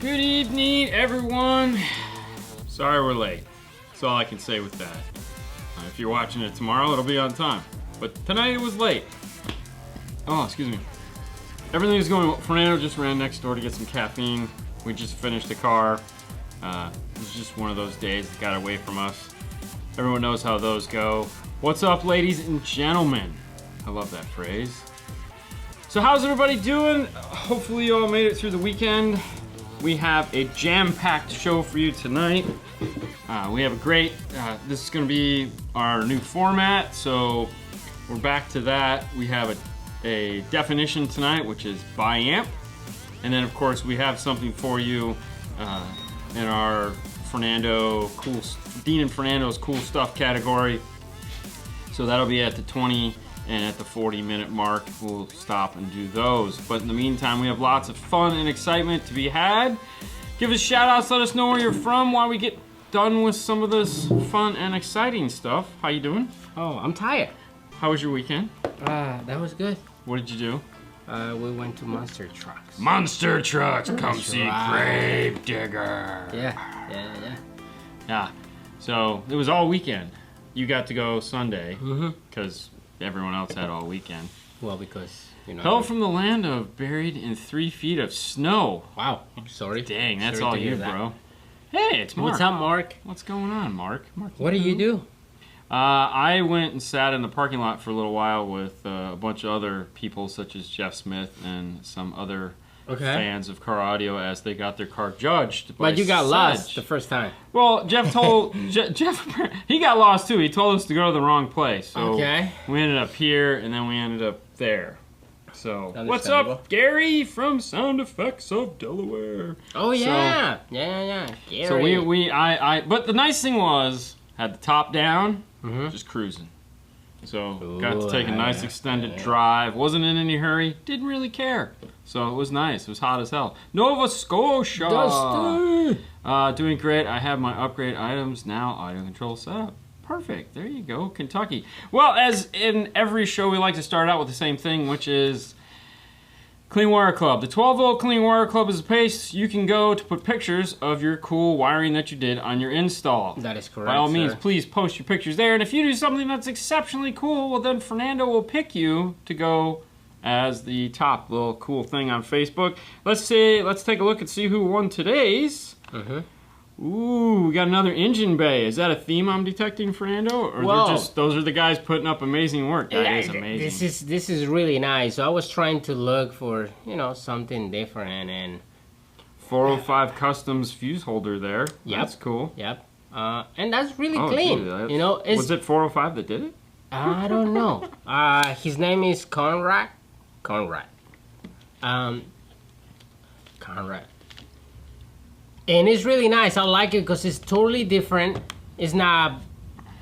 Good evening, everyone. Sorry we're late. That's all I can say with that. If you're watching it tomorrow, it'll be on time. But tonight it was late. Oh, excuse me. Everything is going well. Fernando just ran next door to get some caffeine. We just finished the car. It was just one of those days that got away from us. Everyone knows how those go. What's up, ladies and gentlemen? I love that phrase. So how's everybody doing? Hopefully you all made it through the weekend. We have a jam-packed show for you tonight. We have a great, this is gonna be our new format, so we're back to that. We have a definition tonight, which is biamp. And then of course we have something for you in our Dean and Fernando's cool stuff category. So that'll be at the 20 and at the 40-minute mark. We'll stop and do those. But in the meantime, we have lots of fun and excitement to be had. Give us shout outs, let us know where you're from while we get done with some of this fun and exciting stuff. How you doing? Oh, I'm tired. How was your weekend? That was good. What did you do? We went to Monster Trucks. Monster Trucks, come see right. Grave Digger. Yeah. So it was all weekend. You got to go Sunday because everyone else had all weekend. Well, because, you know. Hell from the land of buried in 3 feet of snow. Wow. Sorry. Dang, that's Sorry all you, bro. Hey, it's Mark. What's up, Mark? What's going on, Mark? What do you do? I went and sat in the parking lot for a little while with a bunch of other people, such as Jeff Smith and some other fans of car audio, as they got their car judged. But you got lost the first time. Well, Jeff told Jeff he got lost too. He told us to go to the wrong place. So we ended up here, and then we ended up there. So what's up, Gary from Sound Effects of Delaware? Oh yeah, yeah. Gary. So but the nice thing was had the top down, just cruising. So got to take a nice extended drive. Wasn't in any hurry. Didn't really care. So it was nice. It was hot as hell. Nova Scotia. Dusty. Doing great. I have my upgrade items now. Audio control setup. Perfect. There you go, Kentucky. Well, as in every show, we like to start out with the same thing, which is Clean Wire Club. The 12-volt Clean Wire Club is a place you can go to put pictures of your cool wiring that you did on your install. That is correct. By all means, please post your pictures there. And if you do something that's exceptionally cool, well, then Fernando will pick you to go as the top little cool thing on Facebook. Let's take a look and see who won today's. Ooh, we got another engine bay. Is that a theme I'm detecting, Fernando? Or those are the guys putting up amazing work? That is amazing. This is really nice. So I was trying to look for, you know, something different, and 405 Customs fuse holder there. Yep. That's cool. Yep. And that's really clean. Dude, you know, was it 405 that did it? I don't know. His name is Conrad. And it's really nice. I like it because it's totally different. It's not,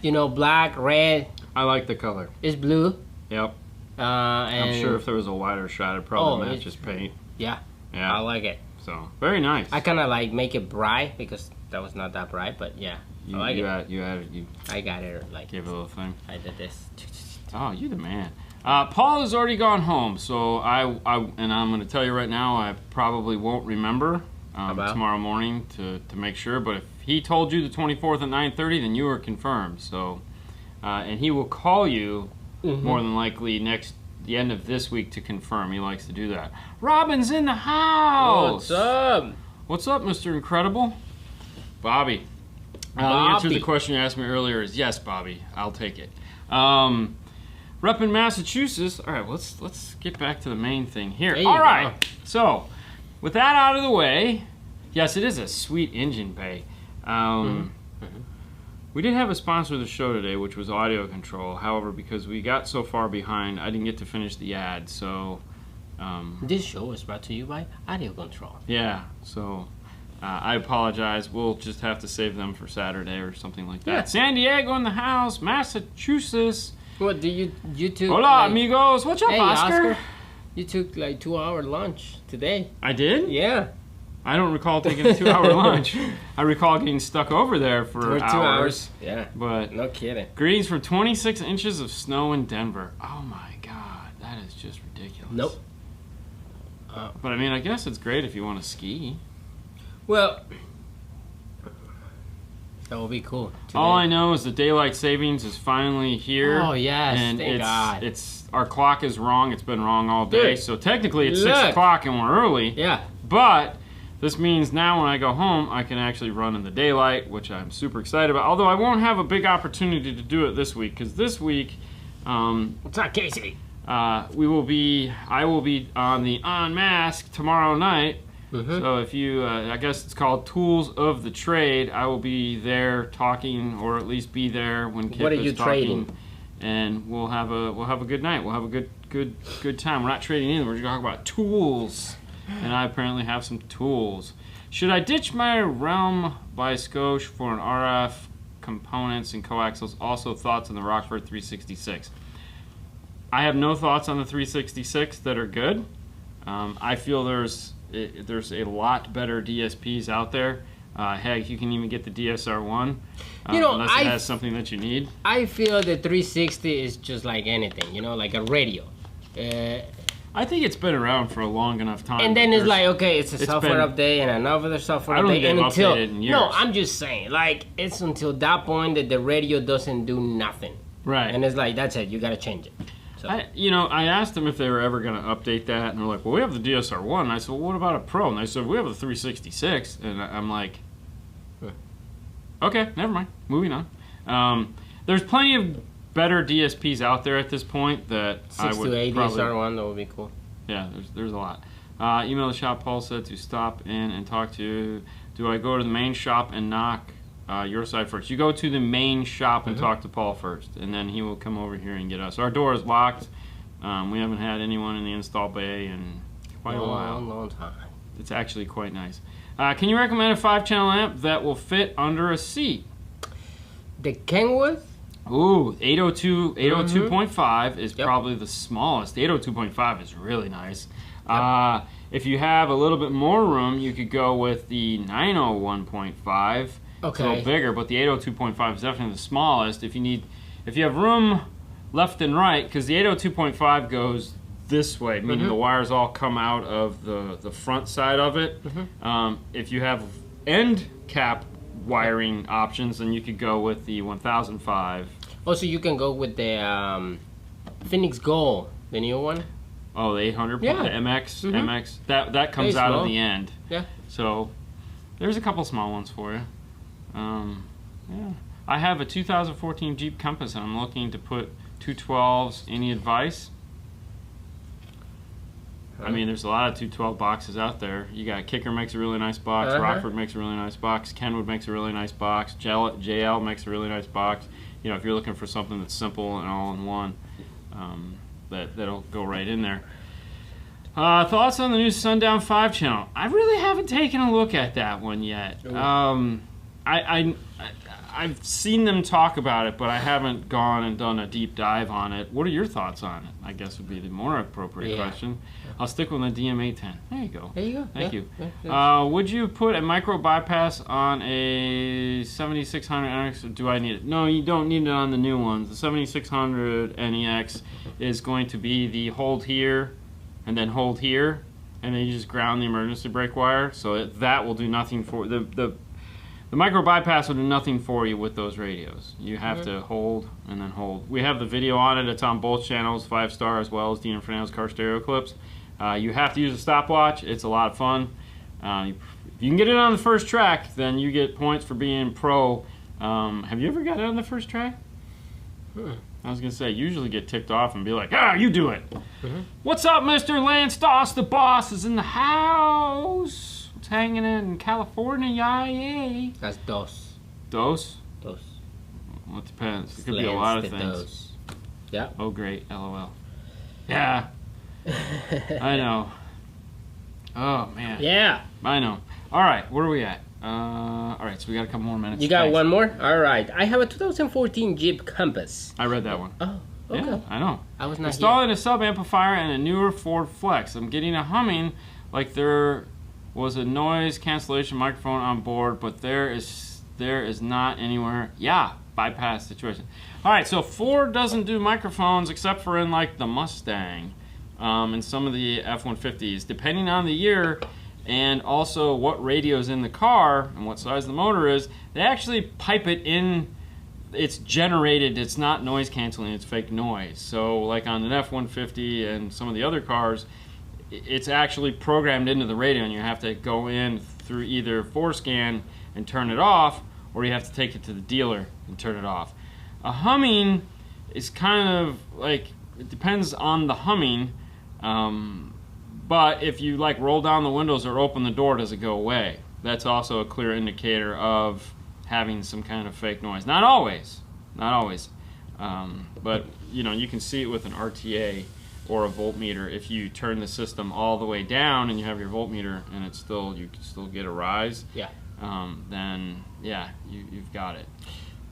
you know, black, red. I like the color. It's blue. Yep. And I'm sure if there was a wider shot, it'd probably match his paint. Yeah. Yeah. I like it. So, very nice. I kind of like make it bright because that was not that bright, but yeah. I like it. I got it. Like, gave it a little thing. I did this. Oh, you the man. Paul has already gone home, so and I'm going to tell you right now, I probably won't remember tomorrow morning to make sure. But if he told you the 24th at 9:30, then you are confirmed. So, and he will call you more than likely the end of this week to confirm. He likes to do that. Robin's in the house. What's up? What's up, Mr. Incredible? Bobby. The answer to the question you asked me earlier is yes, Bobby. I'll take it. Rep in Massachusetts. All right, let's get back to the main thing here. All right. So, with that out of the way, yes, it is a sweet engine bay. We did have a sponsor of the show today, which was Audio Control. However, because we got so far behind, I didn't get to finish the ad. So, this show is brought to you by Audio Control. Yeah. So, I apologize. We'll just have to save them for Saturday or something like that. Yeah. San Diego in the house, Massachusetts. What do you took? Hola, amigos. What's up, Oscar? You took like 2-hour lunch today. I did? Yeah. I don't recall taking a 2-hour lunch. I recall getting stuck over there for 2 hours. Yeah. But no kidding. Greetings from 26 inches of snow in Denver. Oh my God, that is just ridiculous. Nope. But I mean, I guess it's great if you want to ski. Well, that will be cool. Today. All I know is the daylight savings is finally here. Oh yes, and thank God. It's our clock is wrong. It's been wrong all day. Dude, so technically it's look. 6 o'clock and we're early. Yeah. But this means now when I go home, I can actually run in the daylight, which I'm super excited about. Although I won't have a big opportunity to do it this week, because this week, What's up, Casey? I will be on the Unmasked tomorrow night. Mm-hmm. So if you, I guess it's called Tools of the Trade, I will be there talking, or at least be there when Kip What are is you talking, trading? and we'll have a good night. We'll have a good time. We're not trading in. We're just talking about tools, and I apparently have some tools. Should I ditch my Realm by Scotia for an RF components and coaxials? Also, thoughts on the Rockford 366. I have no thoughts on the 366 that are good. I feel there's a lot better DSPs out there. Heck, you can even get the DSR1 unless it has something that you need. I feel the 360 is just like anything, like a radio. I think it's been around for a long enough time. And then it's like, okay, it's a software update and another software I don't update. think they've updated in years. No, I'm just saying, like, it's until that point that the radio doesn't do nothing. Right. And it's like, that's it, you gotta change it. So. I asked them if they were ever going to update that, and they're like, well, we have the DSR1. And I said, well, what about a Pro? And they said, we have the 366. And I'm like, okay, never mind. Moving on. There's plenty of better DSPs out there at this point that 6 I would to 8 probably... DSR1, that would be cool. Yeah, there's a lot. Email the shop. Paul said to stop in and talk to you. Do I go to the main shop and knock your side first? You go to the main shop and talk to Paul first, and then he will come over here and get us. Our door is locked. We haven't had anyone in the install bay in quite a while. Long time. It's actually quite nice. Can you recommend a 5-channel amp that will fit under a seat? The Kenwood? Ooh, 802.5 is probably the smallest. The 802.5 is really nice. Yep. If you have a little bit more room, you could go with the 901.5. Okay. It's a little bigger, but the 802.5 is definitely the smallest. If you have room left and right, because the 802.5 goes this way, meaning the wires all come out of the front side of it. If you have end cap wiring options, then you could go with the 1005. Also, you can go with the Phoenix Gold, the new one. Oh, the 800, yeah. The MX, MX. That comes out of the end. Yeah. So there's a couple small ones for you. Yeah. I have a 2014 Jeep Compass, and I'm looking to put 212s. Any advice? I mean, there's a lot of 212 boxes out there. You got Kicker makes a really nice box. Rockford makes a really nice box. Kenwood makes a really nice box. JL makes a really nice box. If you're looking for something that's simple and all in one, that'll go right in there. Thoughts on the new Sundown 5-channel? I really haven't taken a look at that one yet. I've seen them talk about it, but I haven't gone and done a deep dive on it. What are your thoughts on it? I guess would be the more appropriate question. I'll stick with the DM810. There you go. There you go. Thank you. Would you put a micro bypass on a 7600 NX, or do I need it? No, you don't need it on the new ones. The 7600 NEX is going to be the hold here, and then hold here, and then you just ground the emergency brake wire. So that will do nothing for the micro bypass will do nothing for you with those radios. You have to hold and then hold. We have the video on it. It's on both channels, 5-star as well as Dean and Fernando's car stereo clips. You have to use a stopwatch. It's a lot of fun. If you can get it on the first track, then you get points for being pro. Have you ever got it on the first track? I was going to say, usually get ticked off and be like, you do it. What's up, Mr. Lance Doss? The boss is in the house. It's hanging in California, yay. That's Dos. Dos? Dos. Well, it depends. It could be a lot of things. Dos. Yeah. Oh, great. LOL. Yeah. I know. Oh, man. Yeah. I know. All right, where are we at? All right, so we got a couple more minutes. You got one more? All right. I have a 2014 Jeep Compass. I read that one. Oh, okay. Yeah, I know. I was not installing a sub amplifier and a newer Ford Flex. I'm getting a humming like there was a noise cancellation microphone on board, but there is not anywhere. Yeah, bypass situation. All right, so Ford doesn't do microphones except for in like the Mustang and some of the F-150s. Depending on the year, and also what radio is in the car and what size the motor is, they actually pipe it in. It's generated, it's not noise canceling, it's fake noise. So like on an F-150 and some of the other cars, it's actually programmed into the radio, and you have to go in through either ForeScan and turn it off, or you have to take it to the dealer and turn it off. A humming is kind of like, it depends on the humming, but if you like roll down the windows or open the door, does it go away? That's also a clear indicator of having some kind of fake noise. Not always, but you know, you can see it with an RTA or a voltmeter. If you turn the system all the way down and you have your voltmeter and it's still, you can still get a rise, yeah, then yeah, you've got it.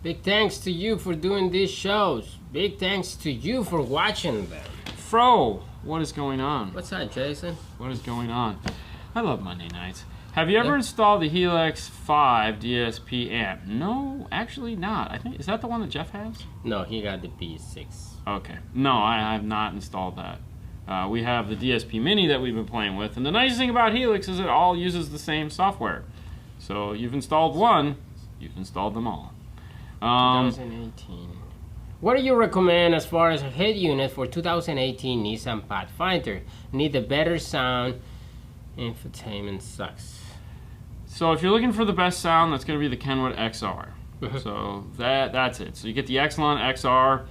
Big thanks to you for doing these shows. Big thanks to you for watching them. Fro, what is going on? What's that, Jason? What is going on? I love Monday nights. Have you ever installed the Helix 5 DSP amp? No, actually not. I think, is that the one that Jeff has? No, he got the B6. Okay. No, I have not installed that. We have the DSP Mini that we've been playing with, and the nice thing about Helix is it all uses the same software. So you've installed one, you've installed them all. 2018. What do you recommend as far as a head unit for 2018 Nissan Pathfinder? Need a better sound. Infotainment sucks. So if you're looking for the best sound, that's going to be the Kenwood XR. So that's it. So you get the Exelon XR.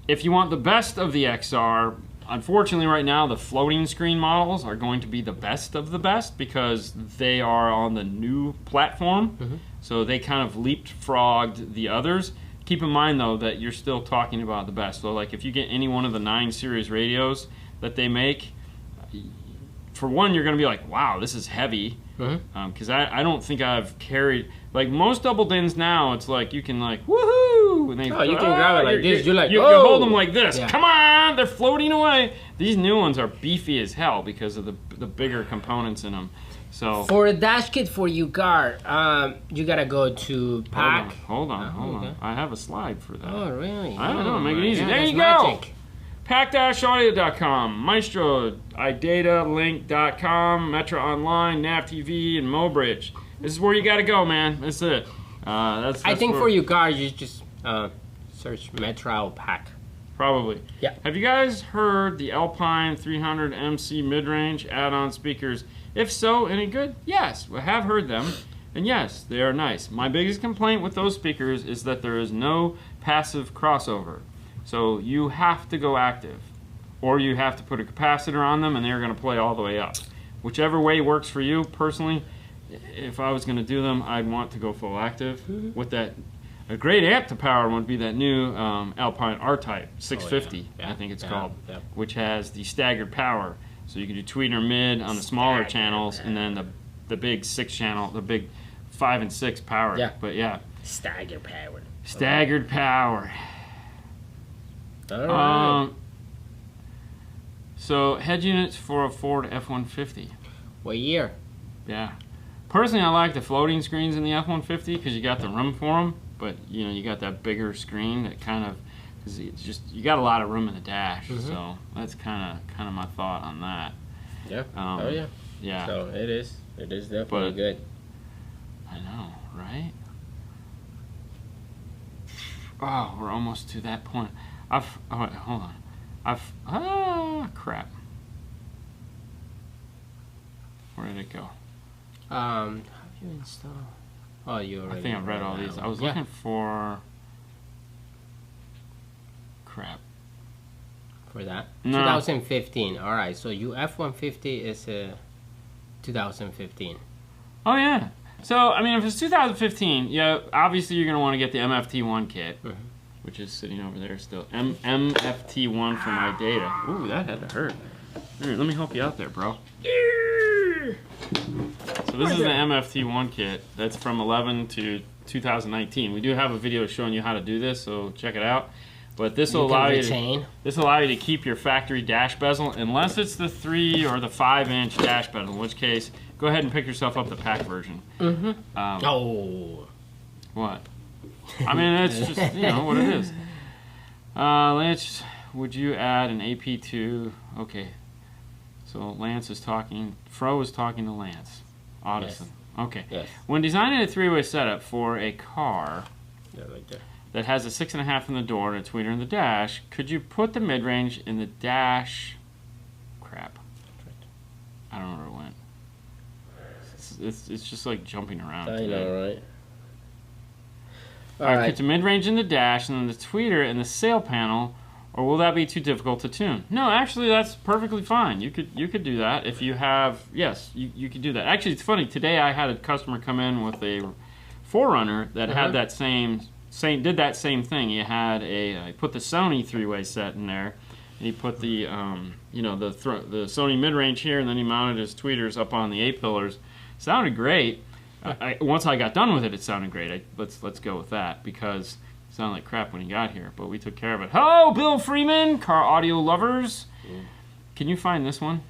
If you want the best of the XR, unfortunately right now the floating screen models are going to be the best of the best because they are on the new platform. So they kind of leapfrogged the others. Keep in mind though that you're still talking about the best. So like if you get any one of the 9 series radios that they make, for one, you're going to be like, wow, this is heavy. Because I don't think I've carried, like most double dins now, it's like you can like, woohoo! And they, you can grab it like this. You're like, you oh! hold them like this. Yeah. Come on, they're floating away. These new ones are beefy as hell because of the bigger components in them. So for a dash kit for your car, you gotta go to pack. Hold on. I have a slide for that. Oh, really? I don't know, make it easy. Yeah, there you magic. go. Pack-audio.com, Maestro, iData, Link.com, Metro Online, Nav TV, and Mobridge. This is where you got to go, man. That's it. That's I think for your car, you just search Metro Pack. Probably. Yeah. Have you guys heard the Alpine 300 MC mid-range add-on speakers? If so, any good? Yes, I have heard them. And yes, they are nice. My biggest complaint with those speakers is that there is no passive crossover. So you have to go active, or you have to put a capacitor on them and they're going to play all the way up. Whichever way works for you. Personally, if I was going to do them, I'd want to go full active. With that, a great amp to power would be that new Alpine R-Type 650, I think it's called, which has the staggered power. So you can do tweeter mid on the smaller channels, and then the big 6 channel, the big 5 and 6 power. Yeah. But yeah. Staggered power. Staggered power. All right. So head units for a Ford F-150. What year? Yeah. Personally, I like the floating screens in the F-150 because you got the room for them, but you know you got that bigger screen that kind of, because it's just, you got a lot of room in the dash. So that's kind of my thought on that. Yeah. Yeah. So it is definitely good. I know, right? Oh, we're almost to that point. Oh, wait, hold on. Crap. Where did it go? How do you install? Oh, you already. I think I've read all these. I was looking for. Crap. For that? No. 2015. All right. So your F-150 is 2015. Oh yeah. So I mean, if it's 2015, yeah, obviously you're gonna want to get the MFT1 kit. Which is sitting over there still. MFT1 for my data. Ooh, that had to hurt. All right, let me help you out there, bro. So this is the MFT1 kit. That's from 11 to 2019. We do have a video showing you how to do this, so check it out. But this will allow you to keep your factory dash bezel, unless it's the 3 or the 5-inch dash bezel. In which case, go ahead and pick yourself up the pack version. What? I mean, it's just, you know, what it is. Lance, would you add an AP2? Okay. So Lance is talking, Fro is talking to Lance. Audison. Yes. Okay. Yes. When designing a three-way setup for a car Like that. that has a 6.5 in the door and a tweeter in the dash, could you put the mid-range in the dash? Crap. I don't know where it went. It's just like jumping around. I today. know, right? All right. Put the mid-range in the dash and then the tweeter in the sail panel, or will that be too difficult to tune? No, actually, that's perfectly fine. You could do that if you have. Yes, you could do that. Actually, it's funny. Today I had a customer come in with a 4Runner that had that same did that same thing. He had he put the Sony three-way set in there. And he put the the Sony mid-range here, and then he mounted his tweeters up on the A-pillars. Sounded great. Once I got done with it, it sounded great. Let's go with that because it sounded like crap when he got here, but we took care of it. Hello, Bill Freeman, car audio lovers. Can you find this one?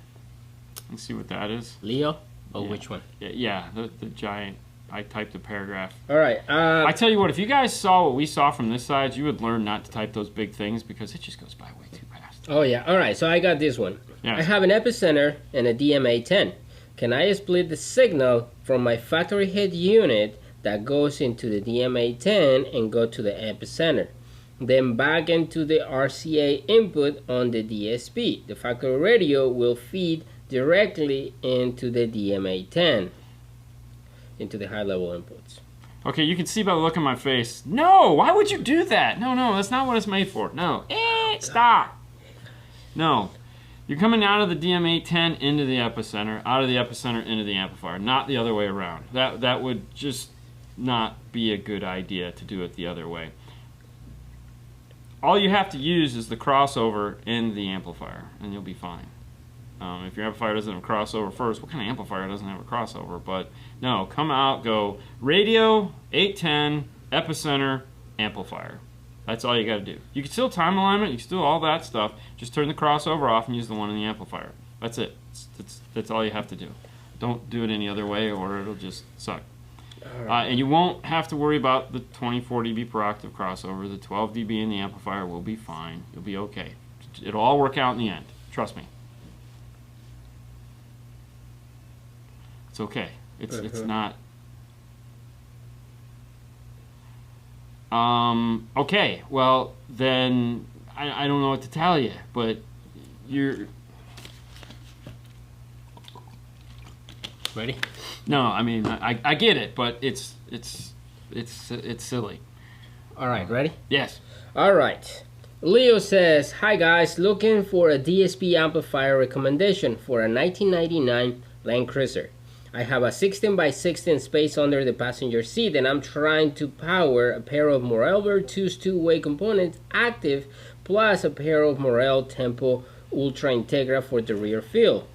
Let's see what that is. Leo? Oh, Yeah. which one? Yeah, the giant. I typed a paragraph. All right. I tell you what, if you guys saw what we saw from this side, you would learn not to type those big things because it just goes by way too fast. Oh, yeah. All right. So I got this one. Yes. I have an epicenter and a DMA10. Can I split the signal from my factory head unit that goes into the DMA10 and go to the epicenter? Then back into the RCA input on the DSP. The factory radio will feed directly into the DMA10, into the high-level inputs. Okay, you can see by the look on my face. No, why would you do that? No, that's not what it's made for. No, stop. No, you're coming out of the DMA10 into the epicenter, out of the epicenter into the amplifier, not the other way around. That would just not be a good idea to do it the other way. All you have to use is the crossover in the amplifier, and you'll be fine. If your amplifier doesn't have a crossover first, what kind of amplifier doesn't have a crossover? But no, come out, go radio, 810, epicenter, amplifier. That's all you got to do. You can still time alignment, you can still do all that stuff. Just turn the crossover off and use the one in the amplifier. That's it. That's all you have to do. Don't do it any other way or it'll just suck. Right. And you won't have to worry about the 24 dB per octave crossover. The 12 dB in the amplifier will be fine. You'll be okay. It'll all work out in the end. Trust me. It's okay. It's not. Okay. Well, then I don't know what to tell you, but you're ready. No, I mean I get it, but it's silly. All right, ready? Yes. All right. Leo says, "Hi guys, looking for a DSP amplifier recommendation for a 1999 Land Cruiser. I have a 16x16 space under the passenger seat and I'm trying to power a pair of Morel Virtus two-way components active plus a pair of Morel Tempo Ultra Integra for the rear field.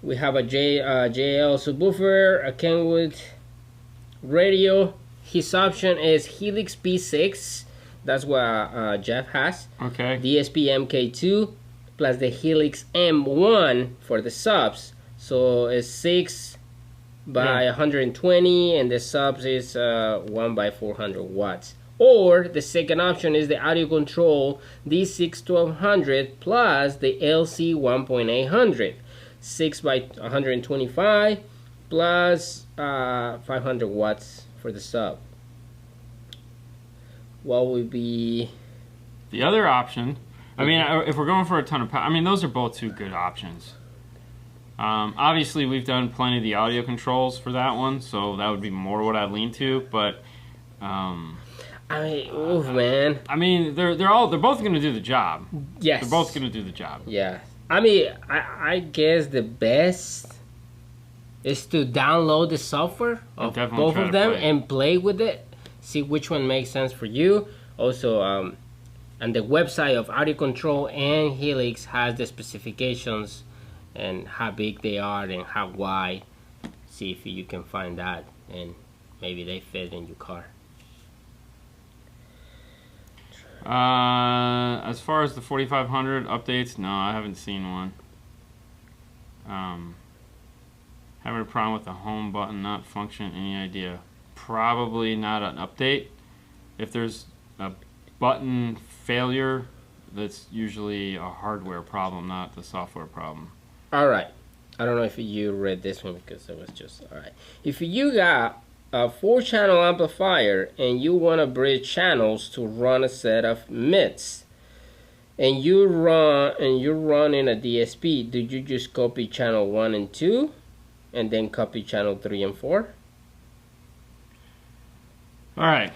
We have a JL subwoofer, a Kenwood radio. His option is Helix P6. That's what Jeff has. Okay. DSP MK2 plus the Helix M1 for the subs. So it's 6 by 120 and the subs is 1 by 400 watts. Or the second option is the audio control D6 1200 plus the LC 1.800. 6 by 125 plus 500 watts for the sub. What would be the other option? I mean, if we're going for a ton of power, I mean, those are both two good options. Obviously, we've done plenty of the audio controls for that one, so that would be more what I'd lean to. But I mean, oof, man. I mean, they're both going to do the job. Yes, they're both going to do the job. Yeah. I mean, I guess the best is to download the software of both of them and play with it. See which one makes sense for you. Also, and the website of Audio Control and Helix has the specifications and how big they are and how wide. See if you can find that and maybe they fit in your car. As far as the 4500 updates, no, I haven't seen one. Having a problem with the home button not function, any idea? Probably not an update. If there's a button failure, that's usually a hardware problem, not the software problem. All right. I don't know if you read this one because it was just all right. If you got a 4-channel amplifier and you want to bridge channels to run a set of mids, and you're running a DSP, do you just copy channel 1 and 2 and then copy channel 3 and 4? All right.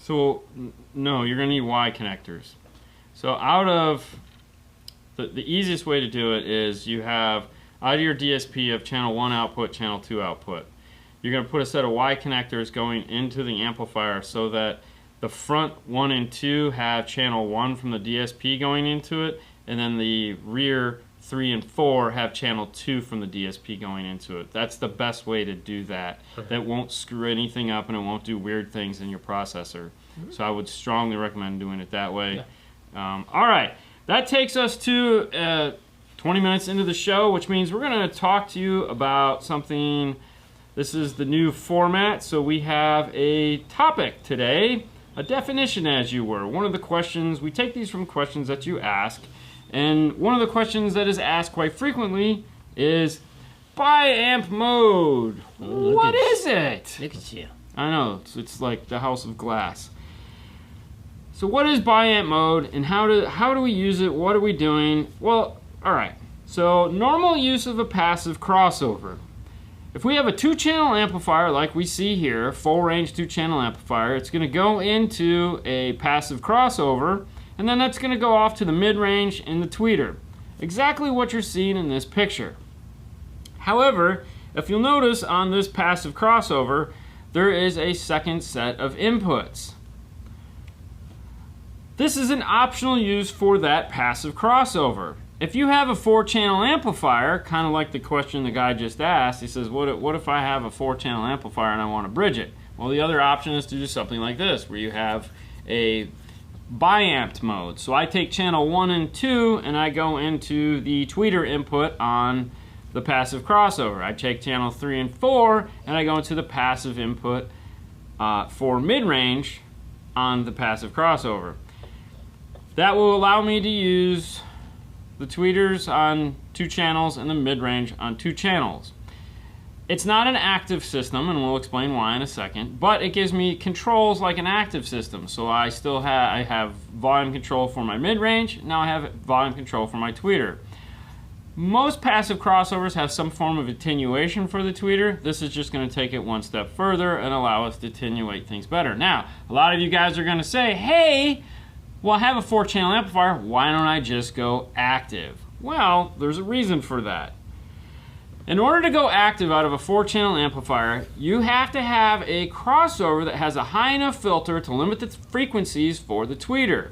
So no, you're gonna need Y connectors. So out of the easiest way to do it is you have out of your DSP of channel 1 output, channel 2 output. You're gonna put a set of Y connectors going into the amplifier so that the front 1 and 2 have channel 1 from the DSP going into it, and then the rear 3 and 4 have channel 2 from the DSP going into it. That's the best way to do that. That won't screw anything up and it won't do weird things in your processor. So I would strongly recommend doing it that way. Yeah. All right, that takes us to 20 minutes into the show, which means we're going to talk to you about something. This is the new format, so we have a topic today, a definition as you were. One of the questions, we take these from questions that you ask, and one of the questions that is asked quite frequently is bi-amp mode. What is it? Look at you. I know, it's like the house of glass. So what is bi-amp mode and how do we use it? What are we doing? Well, all right. So normal use of a passive crossover. If we have a 2-channel amplifier like we see here, full range 2-channel amplifier, it's going to go into a passive crossover, and then that's going to go off to the mid-range and the tweeter. Exactly what you're seeing in this picture. However, if you'll notice on this passive crossover, there is a second set of inputs. This is an optional use for that passive crossover. If you have a 4-channel amplifier, kind of like the question the guy just asked, he says, what if I have a 4-channel amplifier and I want to bridge it? Well, the other option is to do something like this, where you have a bi-amped mode. So I take channel 1 and 2 and I go into the tweeter input on the passive crossover. I take channel 3 and 4 and I go into the passive input for mid-range on the passive crossover. That will allow me to use the tweeters on 2 channels and the mid-range on 2 channels. It's not an active system, and we'll explain why in a second, but it gives me controls like an active system. So I have volume control for my mid-range, now I have volume control for my tweeter. Most passive crossovers have some form of attenuation for the tweeter. This is just going to take it one step further and allow us to attenuate things better. Now, a lot of you guys are going to say, hey, well, I have a 4-channel amplifier, why don't I just go active? Well, there's a reason for that. In order to go active out of a 4-channel amplifier, you have to have a crossover that has a high enough filter to limit the frequencies for the tweeter.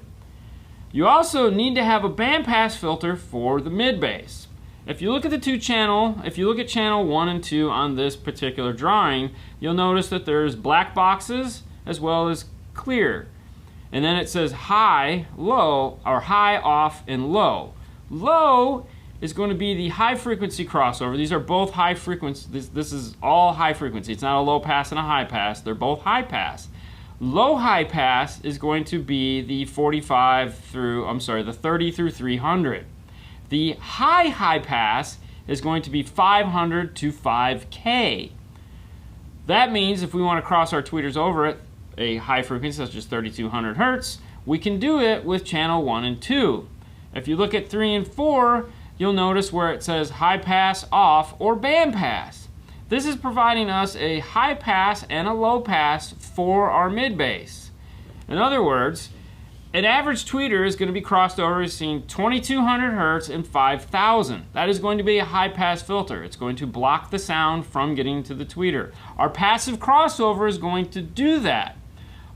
You also need to have a bandpass filter for the mid-bass. If you look at the 2-channel, if you look at channel 1 and 2 on this particular drawing, you'll notice that there's black boxes as well as clear. And then it says high, low, or high, off, and low. Low is going to be the high frequency crossover. These are both high frequency. This is all high frequency. It's not a low pass and a high pass. They're both high pass. Low high pass is going to be the the 30 through 300. The high pass is going to be 500 to 5K. That means if we want to cross our tweeters over at a high frequency such as 3200 hertz, we can do it with channel 1 and 2. If you look at 3 and 4, you'll notice where it says high pass, off, or band pass. This is providing us a high pass and a low pass for our mid bass. In other words, an average tweeter is going to be crossed over between 2200 hertz and 5000. That is going to be a high pass filter. It's going to block the sound from getting to the tweeter. Our passive crossover is going to do that.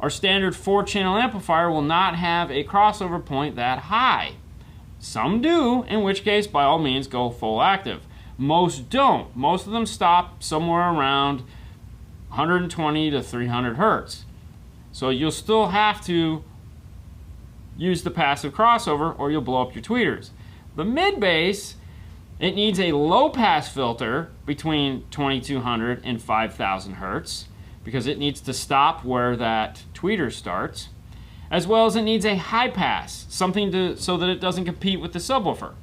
Our standard 4-channel amplifier will not have a crossover point that high. Some do, in which case, by all means, go full active. Most don't. Most of them stop somewhere around 120 to 300 hertz. So you'll still have to use the passive crossover or you'll blow up your tweeters. The mid-bass, it needs a low-pass filter between 2200 and 5000 hertz because it needs to stop where that tweeter starts, as well as it needs a high pass, something so that it doesn't compete with the subwoofer.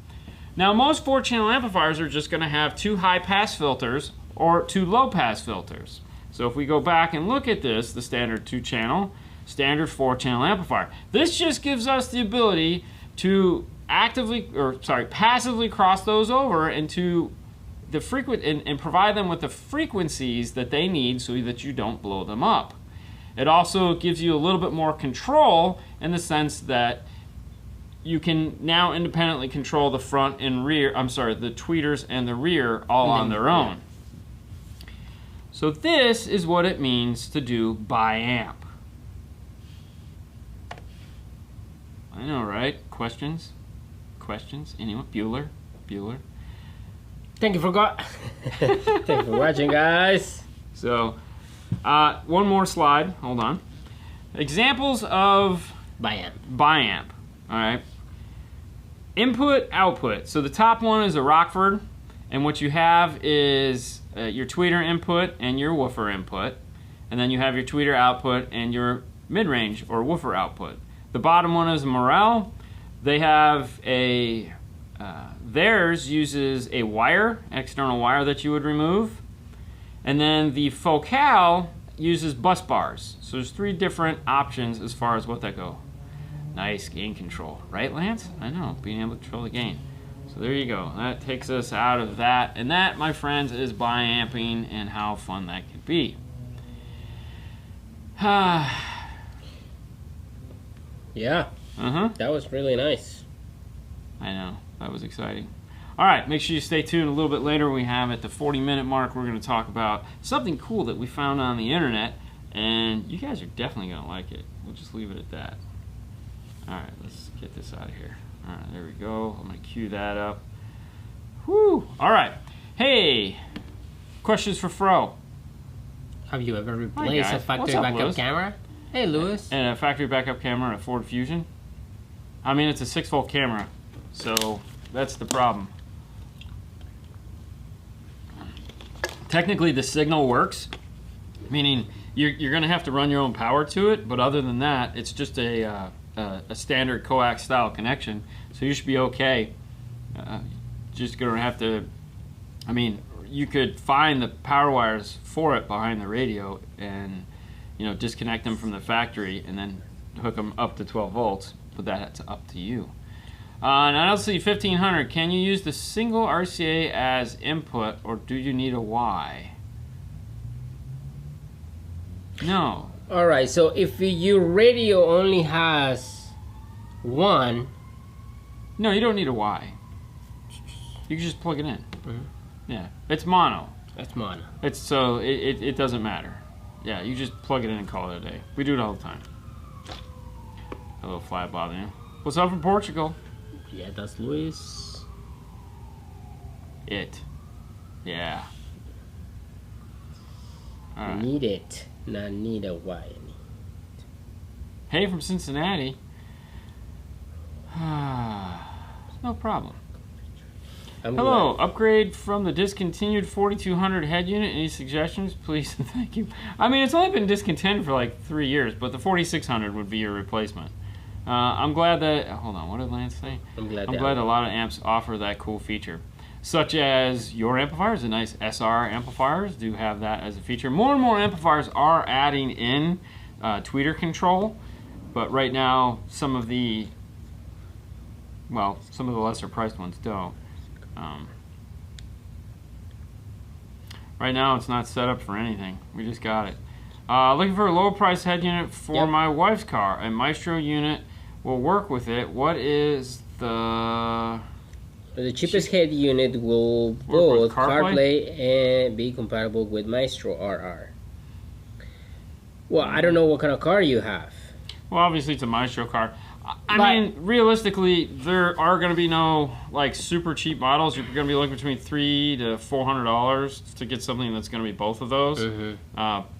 Now, most 4-channel amplifiers are just going to have 2 high-pass filters or 2 low-pass filters. So if we go back and look at this, the standard 2-channel, standard 4-channel amplifier. This just gives us the ability to passively cross those over into the and provide them with the frequencies that they need so that you don't blow them up. It also gives you a little bit more control in the sense that you can now independently control the front and rear, the tweeters and the rear all on their own. So this is what it means to do bi-amp. I know, right? Questions? Questions? Anyone? Bueller? Bueller? Thank you for Thank you for watching, guys. So, one more slide. Hold on. Examples of bi-amp. Bi-amp. All right. Input, output. So the top one is a Rockford, and what you have is your tweeter input and your woofer input, and then you have your tweeter output and your mid-range or woofer output. The bottom one is a Morel. They have a theirs uses a wire, external wire that you would remove, and then the Focal uses bus bars. So there's 3 different options as far as what that go. Nice gain control, right, Lance? I know, being able to control the gain. So there you go. That takes us out of that, and that, my friends, is bi-amping and how fun that can be. Yeah. That was really nice. I know, that was exciting. All right, make sure you stay tuned. A little bit later, we have at the 40-minute mark, we're going to talk about something cool that we found on the internet, and you guys are definitely going to like it. We'll just leave it at that. All right, let's get this out of here. All right, there we go. I'm going to cue that up. Whew. All right. Hey, questions for Fro. Have you ever replaced a factory backup camera? Hey, Lewis. And a factory backup camera and a Ford Fusion? I mean, it's a 6-volt camera, so that's the problem. Technically, the signal works, meaning you're going to have to run your own power to it, but other than that, it's just a standard coax style connection, so you should be okay. Just gonna have to, I mean, you could find the power wires for it behind the radio and, you know, disconnect them from the factory and then hook them up to 12 volts, but that's up to you. An LC 1500, can you use the single RCA as input, or do you need a Y? No. Alright, so if your radio only has 1... No, you don't need a Y. You can just plug it in. Yeah, it's mono. That's mono. It's so it doesn't matter. Yeah, you just plug it in and call it a day. We do it all the time. A little fly bothering you. What's up from Portugal? Yeah, that's Luis. Yeah. All right. Need it. Not need a Y. Hey from Cincinnati. No problem. Hello, upgrade from the discontinued 4200 head unit. Any suggestions, please? Thank you. I mean, it's only been discontinued for like 3 years, but the 4600 would be your replacement. I'm glad that, hold on, what did Lance say? I'm glad a lot of amps offer that cool feature. Such as your amplifiers, the nice SR amplifiers do have that as a feature. More and more amplifiers are adding in tweeter control, but right now some of the lesser priced ones don't. Right now it's not set up for anything. We just got it. Looking for a lower price head unit for my wife's car. A Maestro unit will work with it. What is the cheapest head unit will both CarPlay and be compatible with Maestro RR. Well, I don't know what kind of car you have. Well, obviously it's a Maestro car. I mean, realistically, there are going to be no like super cheap models. You're going to be looking between $300 to $400 to get something that's going to be both of those.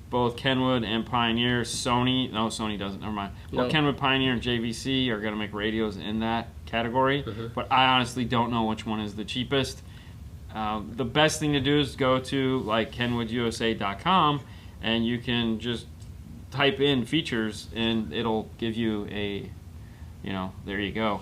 Both Kenwood and Pioneer, Sony. No, Sony doesn't. Never mind. Well, Kenwood, Pioneer, and JVC are going to make radios in that category. But I honestly don't know which one is the cheapest. The best thing to do is go to like KenwoodUSA.com, and you can just type in features, and it'll give you a. You know, there you go.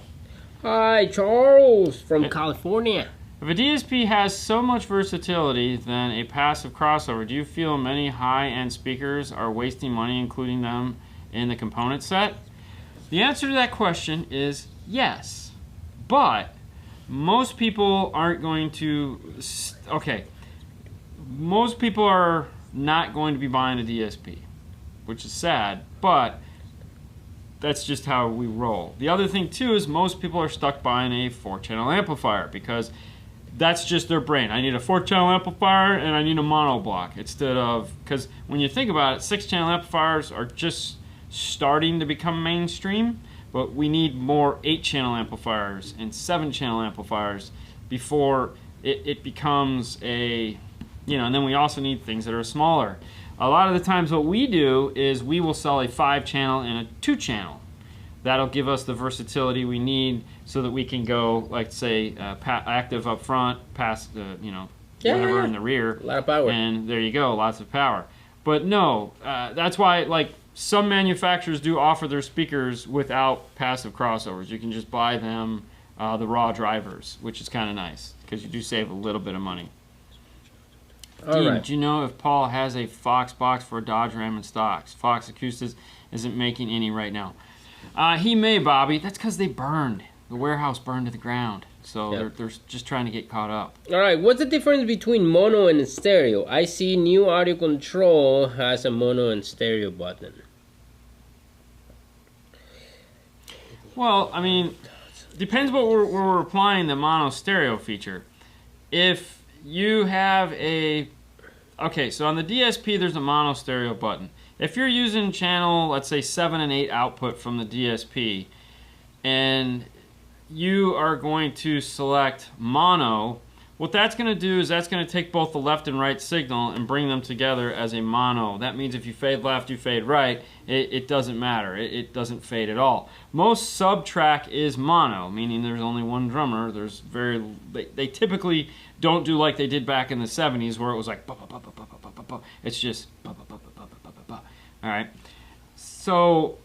Hi, Charles from California. If a DSP has so much versatility than a passive crossover, do you feel many high-end speakers are wasting money including them in the component set? The answer to that question is yes. But most people aren't going to... Okay. Most people are not going to be buying a DSP, which is sad, but that's just how we roll. The other thing, too, is most people are stuck buying a 4-channel amplifier because that's just their brain. I need a 4-channel amplifier and I need a mono block instead of, because when you think about it, 6-channel amplifiers are just starting to become mainstream, but we need more 8-channel amplifiers and 7-channel amplifiers before it becomes a, you know, and then we also need things that are smaller. A lot of the times what we do is we will sell a 5-channel and a 2-channel. That'll give us the versatility we need so that we can go, like, say, active up front, pass, you know, whatever in the rear. A lot of power. And there you go, lots of power. But no, that's why, like, some manufacturers do offer their speakers without passive crossovers. You can just buy them, the raw drivers, which is kind of nice because you do save a little bit of money. Dean, do you know if Paul has a Fox box for a Dodge Ram in stocks? Fox Acoustics isn't making any right now. He may, Bobby. That's because they burned. The warehouse burned to the ground. So they're just trying to get caught up. All right, what's the difference between mono and stereo? I see new audio control has a mono and stereo button. Well, I mean, depends what we're applying the mono stereo feature. If you have a... Okay, so on the DSP, there's a mono stereo button. If you're using channel, let's say 7 and 8 output from the DSP, and you are going to select mono, what that's going to do is that's going to take both the left and right signal and bring them together as a mono. That means if you fade left, you fade right, it doesn't matter. It doesn't fade at all. Most sub-track is mono, meaning there's only one drummer. There's they typically don't do like they did back in the 70s where it was like, it's just, all right? So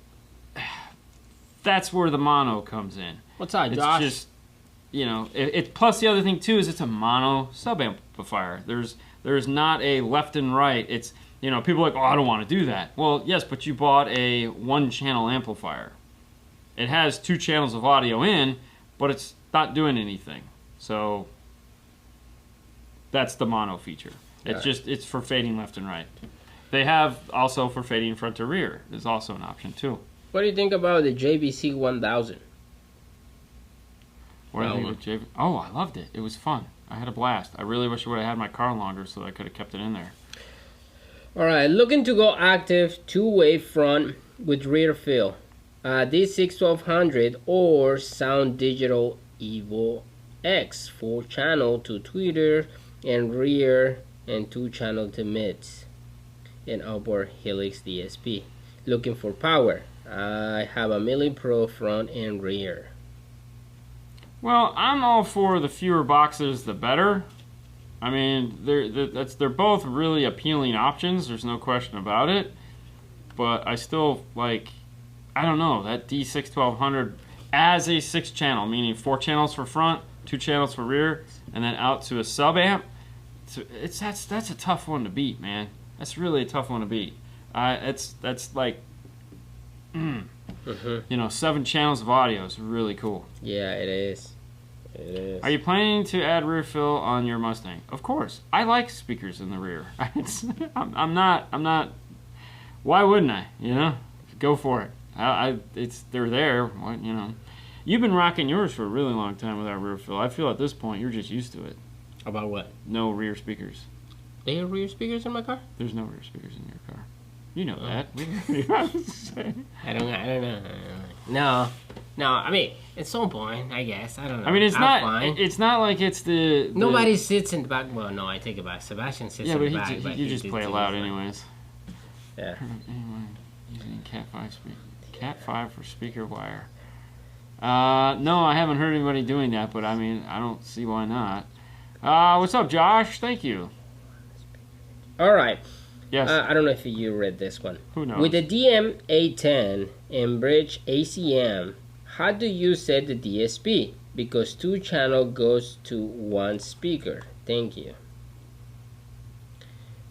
that's where the mono comes in. What's up, Josh? It's just, you know, plus the other thing too is it's a mono sub-amplifier. There's not a left and right. It's, you know, people are like, oh, I don't want to do that. Well, yes, but you bought a 1-channel amplifier. It has 2 channels of audio in, but it's not doing anything. So that's the mono feature. It's just, it's for fading left and right. They have also for fading front to rear. There's also an option too. What do you think about the JVC 1000? What do you think of JVC? Oh, I loved it. It was fun. I had a blast. I really wish I would have had my car longer so I could have kept it in there. Alright, looking to go active 2-way front with rear fill. D61200 or Sound Digital Evo X 4-channel to tweeter and rear and 2-channel to mids and outboard Helix DSP. Looking for power. I have a Milli Pro front and rear. Well, I'm all for the fewer boxes the better. I mean, they're both really appealing options. There's no question about it. But I still like, I don't know, that D61200 as a 6-channel, meaning 4 channels for front, 2 channels for rear, and then out to a sub amp. That's a tough one to beat, man. That's really a tough one to beat. That's like, you know, 7 channels of audio is really cool. Yeah, it is. It is. Are you planning to add rear fill on your Mustang? Of course. I like speakers in the rear. I'm not. Why wouldn't I? You know, go for it. They're there. You know, you've been rocking yours for a really long time without rear fill. I feel at this point you're just used to it. About what? No rear speakers. They have rear speakers in my car? There's no rear speakers in your car. You know that. I don't know. No. I mean, at some point, I guess. I don't know. I mean, it's fine. It's not like it's the nobody sits in the back. Well, no, I take it back. Sebastian sits in the back. Yeah, but you just play it loud anyways. Yeah. Anyway, using Cat 5 speaker. Cat 5 for speaker wire. No, I haven't heard anybody doing that, but I mean, I don't see why not. What's up, Josh? Thank you. All right. Yes. I don't know if you read this one. Who knows? With the DM810 and bridge ACM, How do you set the DSP? Because 2-channel goes to 1 speaker. Thank you.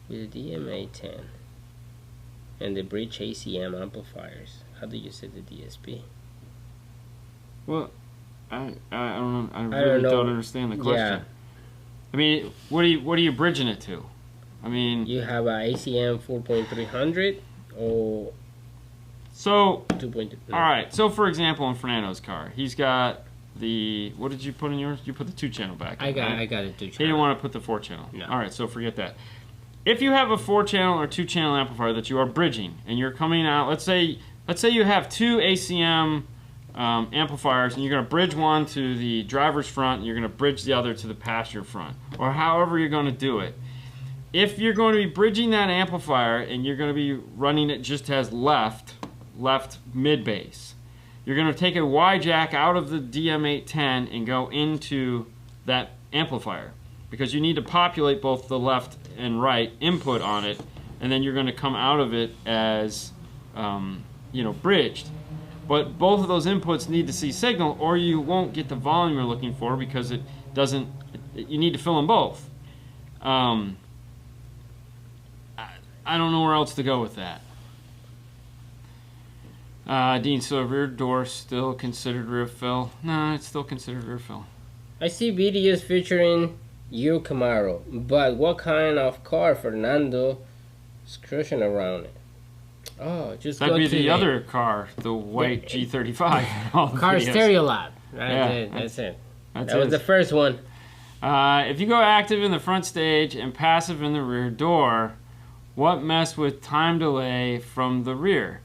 With the DMA10 and the bridge ACM amplifiers, how do you set the DSP? Well, I don't know. I don't really know. don't understand the question. Yeah. I mean, what are you bridging it to? I mean, You have a ACM 4.300 or so 2.2. all right. So for example, in Fernando's car, he's got the, what did you put in yours? You put the 2-channel back. I got right? it 2 He channel. didn't want to put the 4-channel. No. All right, so forget that. If you have a 4-channel or 2-channel amplifier that you are bridging, and you're coming out, let's say you have 2 ACM amplifiers, and you're going to bridge one to the driver's front, and you're going to bridge the other to the passenger front, or however you're going to do it. If you're going to be bridging that amplifier and you're going to be running it just as left mid bass, you're going to take a Y jack out of the DM810 and go into that amplifier, because you need to populate both the left and right input on it, and then you're going to come out of it as bridged. But both of those inputs need to see signal, or you won't get the volume you're looking for, because it doesn't. You need to fill them both. I don't know where else to go with that. Dean, so rear door still considered rear fill? No, it's still considered rear fill. I see videos featuring your Camaro, but what kind of car Fernando is cruising around it? Oh, just That'd go be to the other car, the white G35. All the car videos. stereo lab. Right, Yeah, that's it. That's That was it. the first one. If you go active in the front stage and passive in the rear door, what mess with time delay from the rear?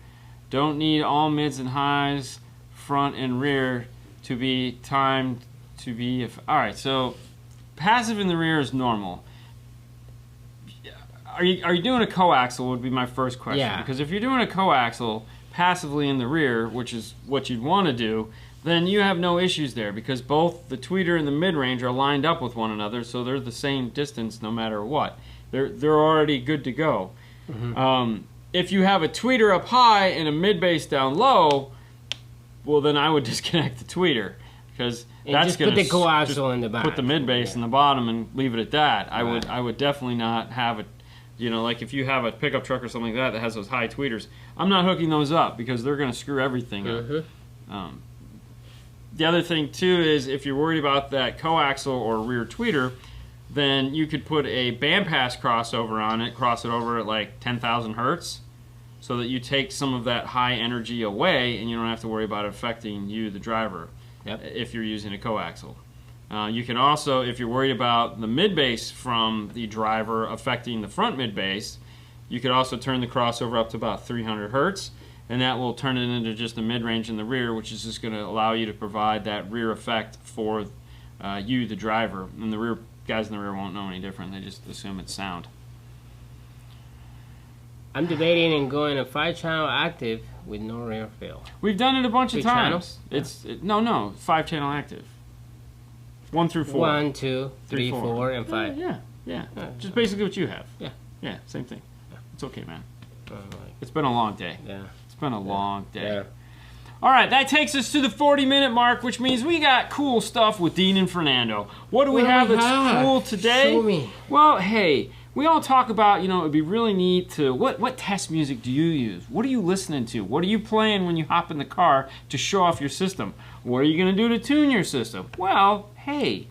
Don't need all mids and highs, front and rear, to be timed to be. Alright, so passive in the rear is normal. Are you doing a coaxial would be my first question. Yeah. Because if you're doing a coaxial passively in the rear, which is what you'd want to do, then you have no issues there, because both the tweeter and the mid-range are lined up with one another, so they're the same distance no matter what. They're already good to go. Mm-hmm. If you have a tweeter up high and a mid-bass down low, well then I would disconnect the tweeter, because And that's just going put to the coaxial in the back. put the mid-bass in the bottom and leave it at that. Right. I would definitely not have it. Like if you have a pickup truck or something like that has those high tweeters, I'm not hooking those up, because they're going to screw everything up. Mm-hmm. The other thing too is, if you're worried about that coaxial or rear tweeter, then you could put a bandpass crossover on it, cross it over at like 10,000 hertz, so that you take some of that high energy away, and you don't have to worry about it affecting you, the driver, if you're using a coaxial. You can also, if you're worried about the mid-bass from the driver affecting the front mid-bass, you could also turn the crossover up to about 300 hertz, and that will turn it into just a mid-range in the rear, which is just going to allow you to provide that rear effect for you, the driver. And the rear guys in the rear won't know any different. They just assume it's sound. I'm debating and going a 5-channel active with no rear fill. We've done it a bunch of 3 times. channels? No, 5-channel active. 1 through 4. 1, 2, 3, 4, and 5. Yeah. Just basically what you have. Yeah. Same thing. It's okay, man. Like, It's been a long day. yeah. It's been a long day. Yeah. All right, that takes us to the 40-minute mark, which means we got cool stuff with Dean and Fernando. What do we have that's cool today? Show me. Well, hey, we all talk about, it would be really neat to, what test music do you use? What are you listening to? What are you playing when you hop in the car to show off your system? What are you going to do to tune your system? Well, hey,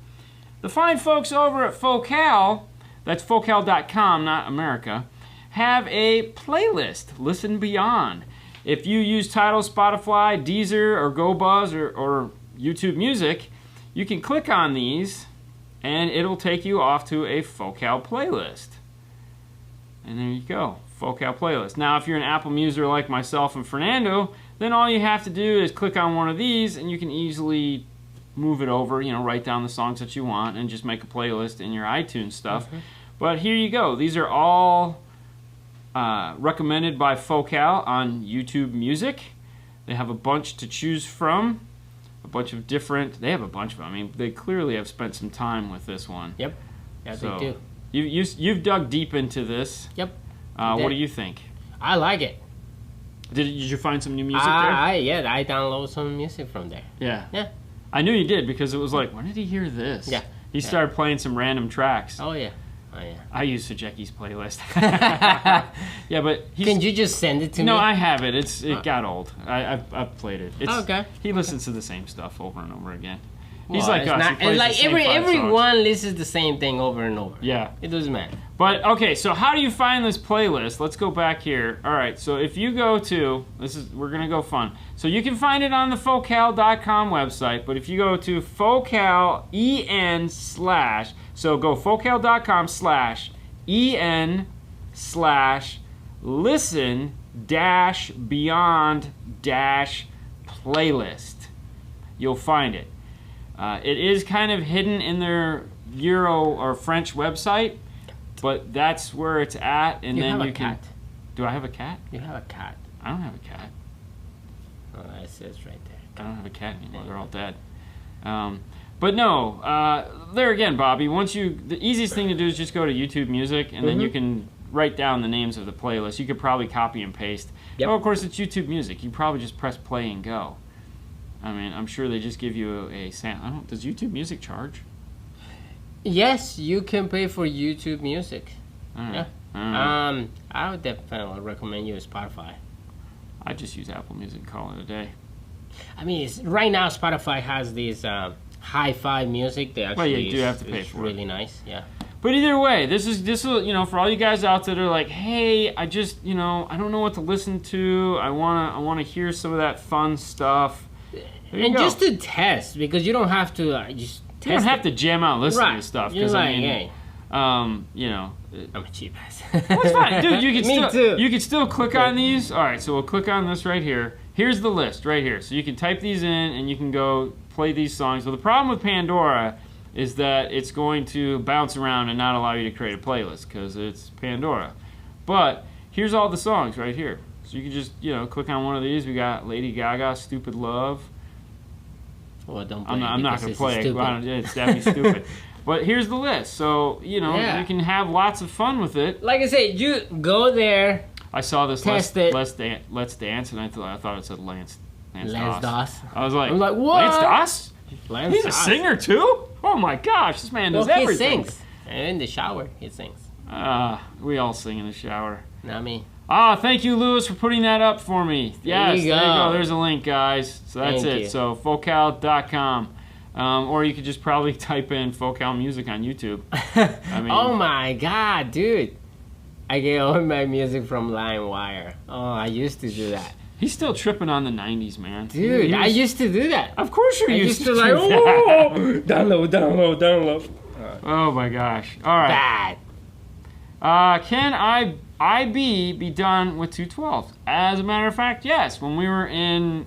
the fine folks over at Focal, that's focal.com, not America, have a playlist, Listen Beyond. If you use Tidal, Spotify, Deezer, or GoBuzz, or YouTube Music, you can click on these, and it'll take you off to a Focal playlist. And there you go, Focal playlist. Now, if you're an Apple user like myself and Fernando, then all you have to do is click on one of these, and you can easily move it over, write down the songs that you want, and just make a playlist in your iTunes stuff. Mm-hmm. But here you go. These are all recommended by Focal on YouTube Music. They have a bunch to choose from. They have a bunch of them. I mean, they clearly have spent some time with this one. Yep. Yeah, So, they do. You've dug deep into this. Yep. What do you think? I like it. Did you find some new music there? Yeah, I download some music from there. Yeah. Yeah. I knew you did because it was like, when did he hear this? Yeah. He started playing some random tracks. Oh yeah. Oh yeah. I use Sajecki's playlist. Yeah, but can you just send it to me? No, I have it. It got old. I've played it. Okay. He listens to the same stuff over and over again. Well, He's like us. Not, he plays like the same everyone listens the same thing over and over. Yeah. It doesn't matter. But okay, so how do you find this playlist? Let's go back here. All right, so if you go to we're gonna go fun. So you can find it on the focal.com website, but if you go to focal en slash, so go focal.com/en/listen dash beyond dash playlist. You'll find it. It is kind of hidden in their Euro or French website, but that's where it's at. And you then have you a can. cat. Do I have a cat? You have a cat. I don't have a cat. Oh, it says right there. I don't have a cat anymore. They're all dead. But no, there again, Bobby. The easiest thing to do is just go to YouTube Music, and then you can write down the names of the playlist. You could probably copy and paste. Yep. Oh, of course, it's YouTube Music. You probably just press play and go. I mean, I'm sure they just give you a sound. Does YouTube Music charge? Yes, you can pay for YouTube Music. All right. Yeah. I would definitely recommend you Spotify. I just use Apple Music and call it a day. I mean, right now Spotify has these hi-fi music. They actually you do have to pay for it. Really nice. Yeah. But either way, this is for all you guys out there that are like, hey, I just I don't know what to listen to. I wanna hear some of that fun stuff. And just to test, because you don't have to just test. You don't have to jam out and listen to this stuff. You're like, hey. I'm a cheap ass. That's fine, dude. You can too. You can still click on these. All right, so we'll click on this right here. Here's the list right here. So you can type these in and you can go play these songs. Well, the problem with Pandora is that it's going to bounce around and not allow you to create a playlist because it's Pandora. But here's all the songs right here. So you can just click on one of these. We got Lady Gaga, "Stupid Love." Well, don't play I'm not going to play it. It's definitely stupid. But here's the list. So, you can have lots of fun with it. Like I said, you go there. I saw this Let's Dance, and I thought it said Lance Doss. I was like, what? Lance Doss? He's a singer too? Oh my gosh, this man does everything. He sings. And in the shower, he sings. We all sing in the shower. Not me. Thank you, Lewis, for putting that up for me. Yes, there you go. There's a link, guys. So that's it. So focal.com. Or you could just probably type in Focal Music on YouTube. I mean, oh my god, dude. I get all my music from LimeWire. Oh, I used to do that. He's still tripping on the 90s, man. Dude, I used to do that. Of course you used to do like, that. download. Oh my gosh. All right. Bad. Can IB be done with 212? As a matter of fact, yes. When we were in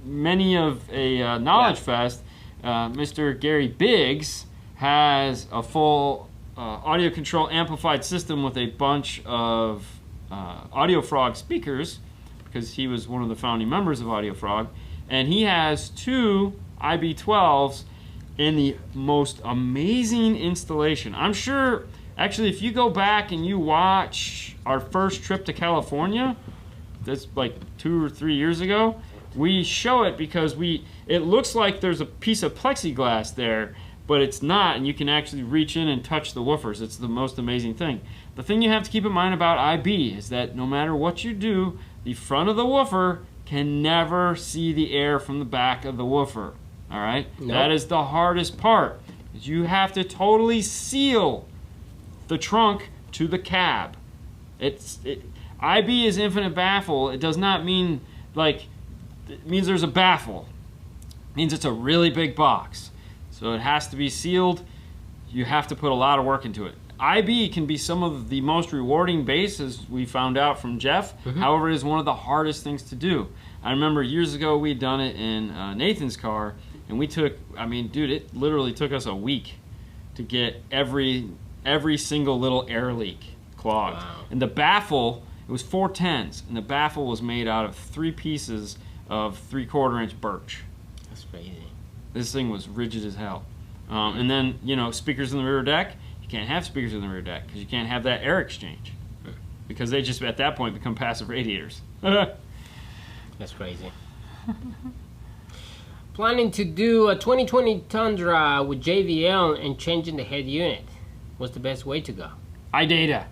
many of a Knowledge Fest, Mr. Gary Biggs has a full audio control amplified system with a bunch of Audio Frog speakers, because he was one of the founding members of Audio Frog, and he has 2 IB12s in the most amazing installation. I'm sure, actually, if you go back and you watch our first trip to California, that's like 2 or 3 years ago, we show it because it looks like there's a piece of plexiglass there, but it's not, and you can actually reach in and touch the woofers. It's the most amazing thing. The thing you have to keep in mind about IB is that no matter what you do, the front of the woofer can never see the air from the back of the woofer. All right? Nope. That is the hardest part. You have to totally seal the trunk to the cab. IB is infinite baffle. It does not mean it means there's a baffle. It means it's a really big box. So it has to be sealed. You have to put a lot of work into it. IB can be some of the most rewarding bass, as we found out from Jeff. However, it is one of the hardest things to do. I remember years ago we'd done it in Nathan's car, and it literally took us a week to get every single little air leak clogged. Wow. And the baffle, it was 410s, and the baffle was made out of 3 pieces of 3/4-inch birch. That's crazy. This thing was rigid as hell. And then, speakers in the rear deck. You can't have speakers in the rear deck because you can't have that air exchange, because they just at that point become passive radiators. That's crazy. Planning to do a 2020 Tundra with JVL and changing the head unit. What's the best way to go? iData.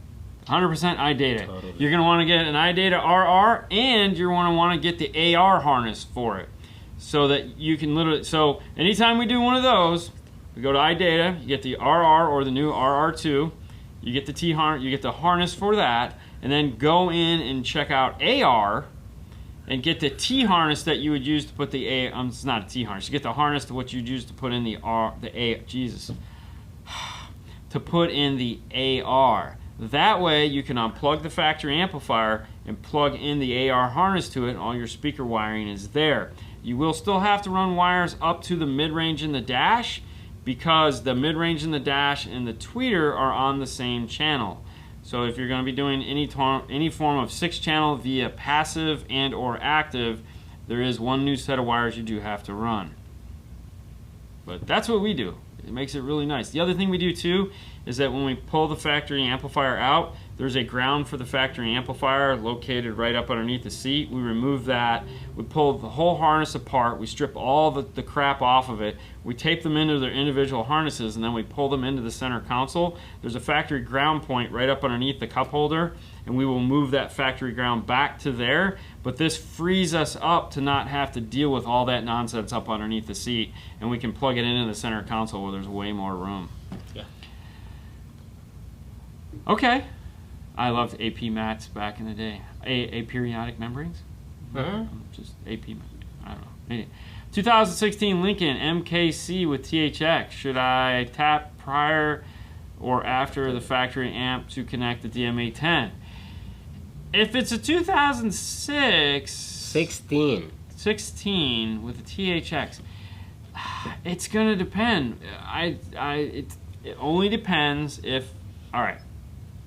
100% iData. Totally. You're going to want to get an iData RR, and you're going to want to get the AR harness for it. So that you can literally, so anytime we do one of those, we go to iData, you get the RR or the new RR2, you get the T-harness, you get the harness for that, and then go in and check out AR and get the T-harness that you would use to put the it's not a T-harness, you get the harness to what you'd use to put in to put in the AR. That way you can unplug the factory amplifier and plug in the AR harness to it, and all your speaker wiring is there. You will still have to run wires up to the mid-range in the dash, because the mid-range in the dash and the tweeter are on the same channel. So if you're going to be doing any form of 6-channel via passive and or active, there is one new set of wires you do have to run. But that's what we do. It makes it really nice. The other thing we do too is that when we pull the factory amplifier out, there's a ground for the factory amplifier located right up underneath the seat. We remove that. We pull the whole harness apart. We strip all the crap off of it. We tape them into their individual harnesses, and then we pull them into the center console. There's a factory ground point right up underneath the cup holder, and we will move that factory ground back to there. But this frees us up to not have to deal with all that nonsense up underneath the seat, and we can plug it into the center console where there's way more room. Yeah. Okay. I loved AP mats back in the day. Aperiodic membranes? Just AP, I don't know. 2016 Lincoln MKC with THX. Should I tap prior or after the factory amp to connect the DMA10? If it's a 2006... 16 with the THX, it's going to depend. It only depends if... Alright.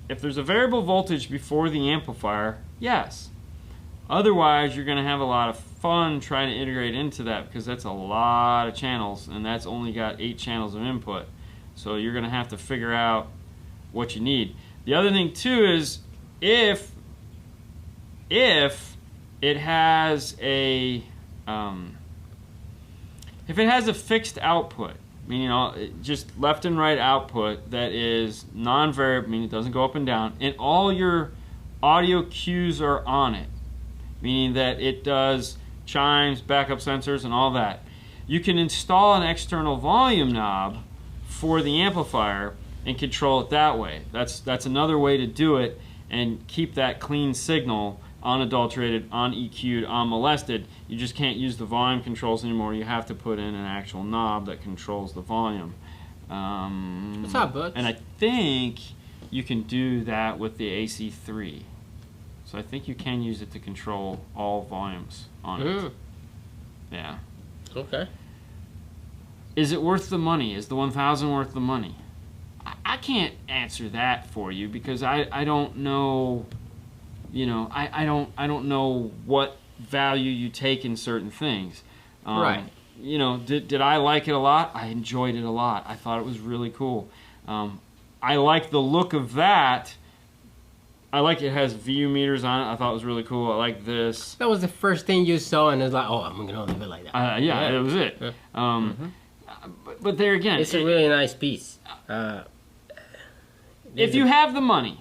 If there's a variable voltage before the amplifier, yes. Otherwise, you're going to have a lot of fun trying to integrate into that, because that's a lot of channels, and that's only got 8 channels of input. So you're going to have to figure out what you need. The other thing too is if it has a fixed output, meaning just left and right output that is non-variable, meaning it doesn't go up and down, and all your audio cues are on it, meaning that it does chimes, backup sensors, and all that. You can install an external volume knob for the amplifier and control it that way. That's another way to do it and keep that clean signal unadulterated, uneq'd, unmolested. You just can't use the volume controls anymore. You have to put in an actual knob that controls the volume. What's up, bud? And I think you can do that with the AC3. So I think you can use it to control all volumes on it. Yeah. Okay. Is it worth the money? Is the 1000 worth the money? I can't answer that for you, because I don't know. I don't know what value you take in certain things. Right. Did I like it a lot? I enjoyed it a lot. I thought it was really cool. I like the look of that. I like it has VU meters on it. I thought it was really cool. I like this. That was the first thing you saw, and it's like, oh, I'm gonna leave it like that. Yeah, it was it. Yeah. But there again, it's a really nice piece. If you have the money,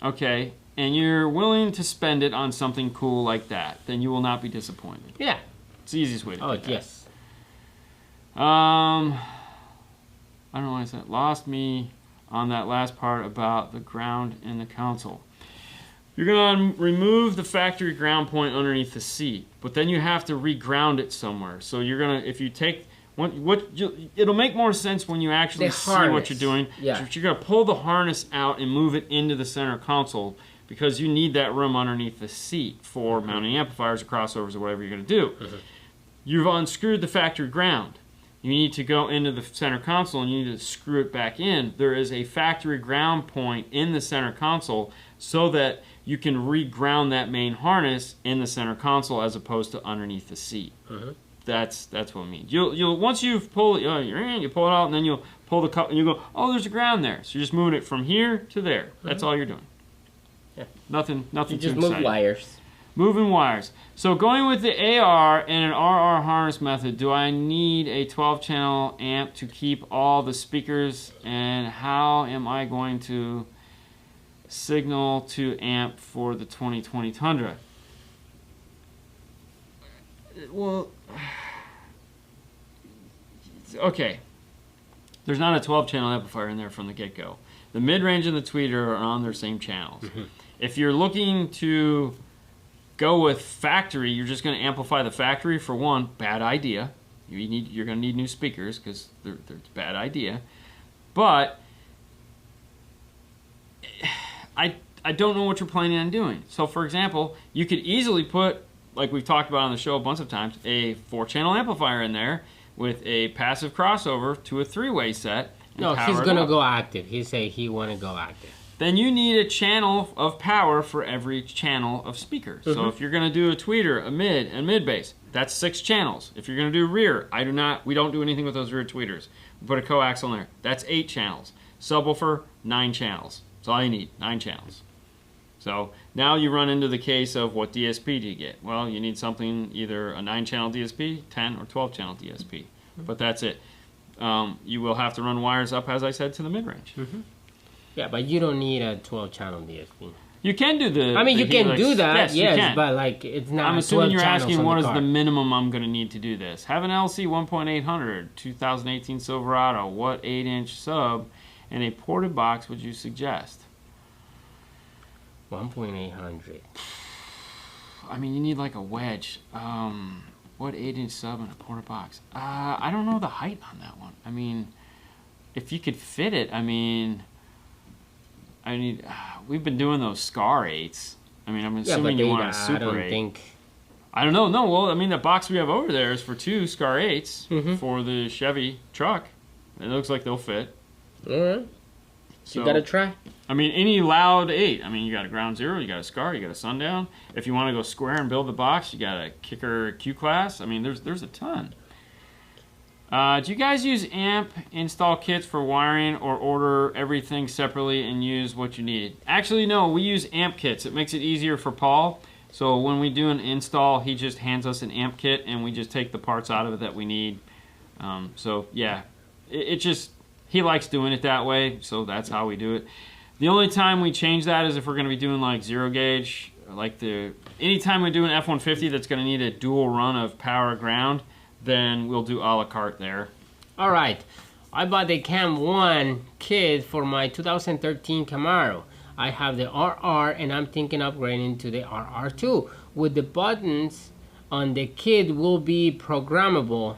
okay, and you're willing to spend it on something cool like that, then you will not be disappointed. Yeah. It's the easiest way to put that. Yes. I don't know why I said lost me on that last part about the ground in the console. You're going to remove the factory ground point underneath the seat, but then you have to re-ground it somewhere. So you're going to, if you take... it'll make more sense when you actually see what you're doing. Yeah. You're going to pull the harness out and move it into the center console, because you need that room underneath the seat for mounting amplifiers or crossovers or whatever you're going to do. You've unscrewed the factory ground. You need to go into the center console and you need to screw it back in. There is a factory ground point in the center console so that you can re-ground that main harness in the center console as opposed to underneath the seat. That's what I mean. You'll once you've pulled it, you pull it out, and then you'll pull the cup and you go, oh, there's a ground there. So you're just moving it from here to there. That's all you're doing. Yeah. Nothing You too just exciting. move wires. Moving wires. So going with the AR and an RR harness method, do I need a 12-channel amp to keep all the speakers? And how am I going to signal to amp for the 2020 Tundra? Well, okay. There's not a 12-channel amplifier in there from the get-go. The mid-range and the tweeter are on their same channels. If you're looking to go with factory, you're just going to amplify the factory. For one, bad idea. You're going to need new speakers because they're a bad idea. But I don't know what you're planning on doing. So, for example, you could easily put, like we've talked about on the show a bunch of times, a 4-channel amplifier in there with a passive crossover to a 3-way set. No, he's going to go active. He say he want to go active. Then you need a channel of power for every channel of speaker. So if you're going to do a tweeter, a mid, and mid bass, that's 6 channels. If you're going to do rear, we don't do anything with those rear tweeters. We put a coaxial in there. That's 8 channels. Subwoofer, 9 channels. That's all you need, 9 channels. So now you run into the case of what DSP do you get? Well, you need something, either a 9-channel DSP, 10 or 12-channel DSP. But that's it. You will have to run wires up, as I said, to the mid-range. Yeah, but you don't need a 12-channel DSP. You can do the... I mean, you can helix. do that, you yes, can. but like it's not. I'm assuming you're asking what is car. the minimum I'm going to need to do this. Have an LC 1.800, 2018 Silverado, what 8-inch sub, and a ported box would you suggest? 1.800. I mean, you need like a wedge. What 8-inch sub and a ported box? I don't know the height on that one. I mean, if you could fit it, I mean, we've been doing those Scar 8s. I mean, I'm assuming you want a Super 8. I don't know. No, well, I mean, the box we have over there is for 2 Scar 8s for the Chevy truck. It looks like they'll fit. All right. So, you got to try. I mean, any loud 8. I mean, you got a Ground Zero, you got a Scar, you got a Sundown. If you want to go square and build the box, you got a Kicker Q-Class. I mean, there's a ton. Do you guys use amp install kits for wiring or order everything separately and use what you need? Actually, no, we use amp kits. It makes it easier for Paul. So when we do an install, he just hands us an amp kit and we just take the parts out of it that we need. So yeah, it just, he likes doing it that way, so that's how we do it. The only time we change that is if we're going to be doing like 0 gauge, like anytime we do an F-150 that's going to need a dual run of power ground, then we'll do a la carte there. All right. I bought the Cam 1 kit for my 2013 Camaro. I have the RR and I'm thinking upgrading to the RR2. With the buttons on the kit will be programmable